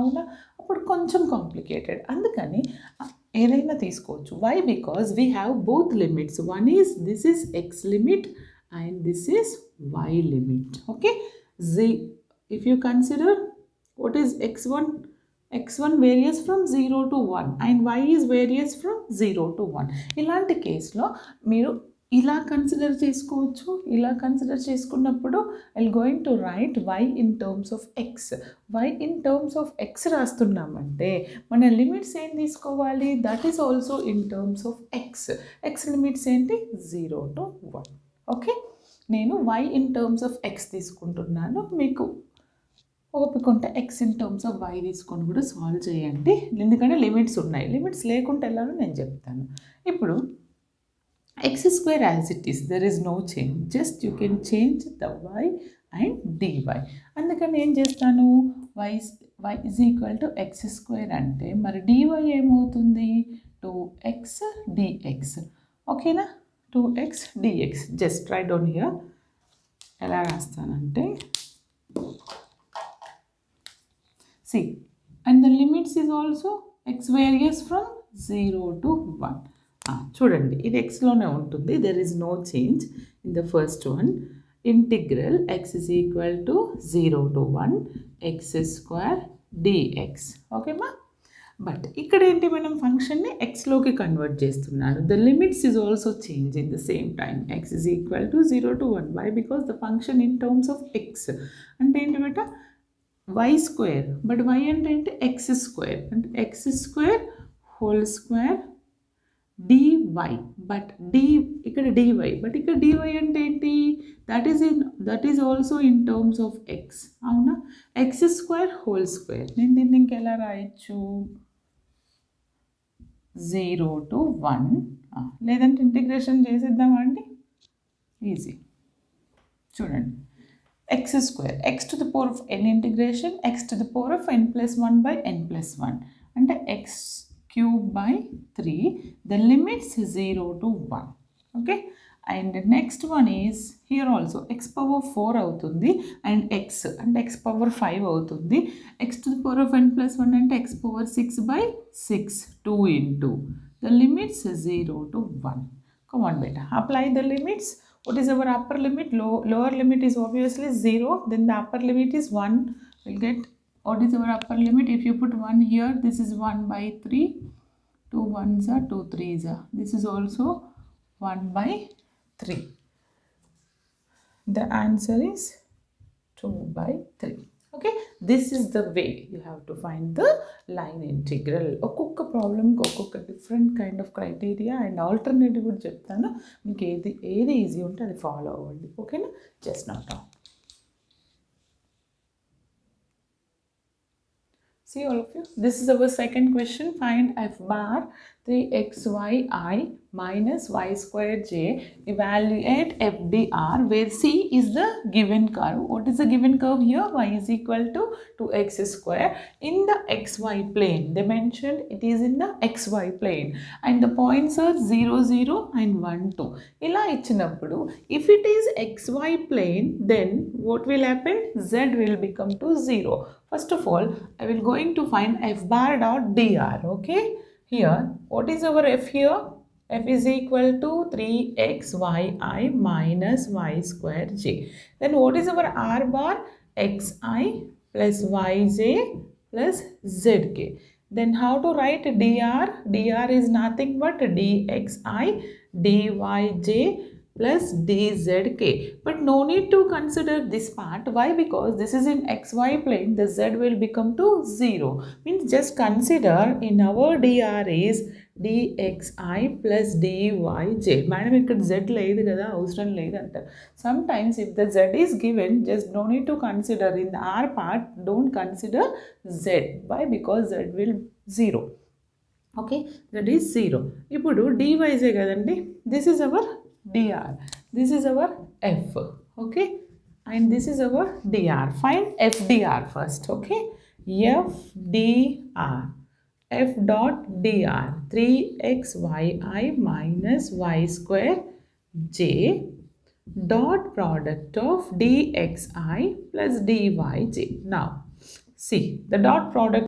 అవునా? అప్పుడు కొంచెం కాంప్లికేటెడ్. అందుకని ఏదైనా తీసుకోవచ్చు. Why? Because we have both limits. One is this is X limit and this is y limit. Okay, if you consider what is x1 varies from 0 to 1 and y is varies from 0 to 1. ఇలాంటి కేసులో మీరు ఇలా consider చేసుకోవచ్చు. ఇలా consider చేసుకున్నప్పుడు I going to right y in terms of x. y in terms of x రాస్తున్నామంటే మన limits ఏం తీసుకోవాలి? That is also in terms of x limits ఏంటి? 0 to 1. ఓకే, నేను y in terms of x తీసుకుంటున్నాను. మీకు ఓపిక ఉంటే x in terms of y తీసుకొని కూడా సాల్వ్ చేయండి, ఎందుకంటే లిమిట్స్ ఉన్నాయి. లిమిట్స్ లేకుంటే ఎలాగో నేను చెప్తాను. ఇప్పుడు x square as it is, there is no change, just you can change the y and dy. అందుకని ఏం చేస్తాను? y is equal to x square అంటే మరి dy ఏమవుతుంది? 2x dx. ఓకేనా? 2x dx. just write down here. ఎలా రాస్తానంటే see, and the limits is also x varies from 0 to 1. చూడండి, ఇది x లోనే ఉంటుంది. there is no change in the first one. integral x is equal to 0 to 1 x square dx. ఓకేమా? But ఇక్కడ ఏంటి, మనం ఫంక్షన్ని ఎక్స్లోకి కన్వర్ట్ చేస్తున్నాను. The limits is also change in the same time. X is equal to 0 to 1. Why? Because the function in terms of x అంటే ఏంటి బేట? Y square. బట్ వై అంటే ఏంటి? X square. అంటే x square whole square dy. But ఇక్కడ dy. But ఇక్కడ dy అంటే ఏంటి? That is also in terms of x. అవునా? X square whole square. నేను దీన్ని ఇంకెలా రాయొచ్చు? 0 to 1. లేదంటే ఇంటిగ్రేషన్ చేసేద్దామా అండి? ఈజీ. చూడండి, X square, X to the power of n integration X to the power of n plus 1 by n plus 1 అంటే X cube by 3. the limits 0 to 1. okay, and the next one is here also x power 4 అవుతుంది and x అంటే x power 5 అవుతుంది. x to the power of n plus 1 అంటే x power 6 by 6, 2 into the limits 0 to 1. come on beta, apply the limits. what is our upper limit? Lower limit is obviously 0, then the upper limit is 1. we'll get what is our upper limit? if you put 1 here, this is 1 by 3. 2 1s are 2 3s are. this is also 1 by 3. the answer is 2 by 3. okay, this is the way you have to find the line integral. ఒక్కొక్క ప్రాబ్లమ్కి ఒక్కొక్క different kind of criteria and alternative కూడా చెప్తాను. మీకు ఏది easy ఉంటే అది follow అవ్వండి. ఓకేనా? Just not down. See all of you, this is our second question. find f bar 3xyi minus y square j. evaluate fdr where c is the given curve. what is the given curve here? y is equal to 2x square in the xy plane. they mentioned it is in the xy plane and the points are 0 0 and 1 2. ఇలా ఇచ్చినప్పుడు if it is xy plane, then what will happen? z will become to 0. first of all, I will going to find f bar dot dr. okay, here what is our f here? f is equal to 3xyi minus y square j. then what is our r bar? xi plus yj plus zk. then how to write dr? dr is nothing but dxi dyj plus dzk. but no need to consider this part. why? because this is in xy plane, the z will become to 0. means just consider in our dr is dxi plus dyj. madam ikkada z లేదు కదా, అవసరం లేదు అంటారు. sometimes if the z is given, just no need to consider in the r part, don't consider z. why? because z will 0. okay, that is 0. ఇప్పుడు dyj కదండి, this is our dr, this is our f. okay, and this is our dr. find fdr first. okay, fdr, f dot dr 3xyi minus y square j dot product of dxi plus dyj. now see, the dot product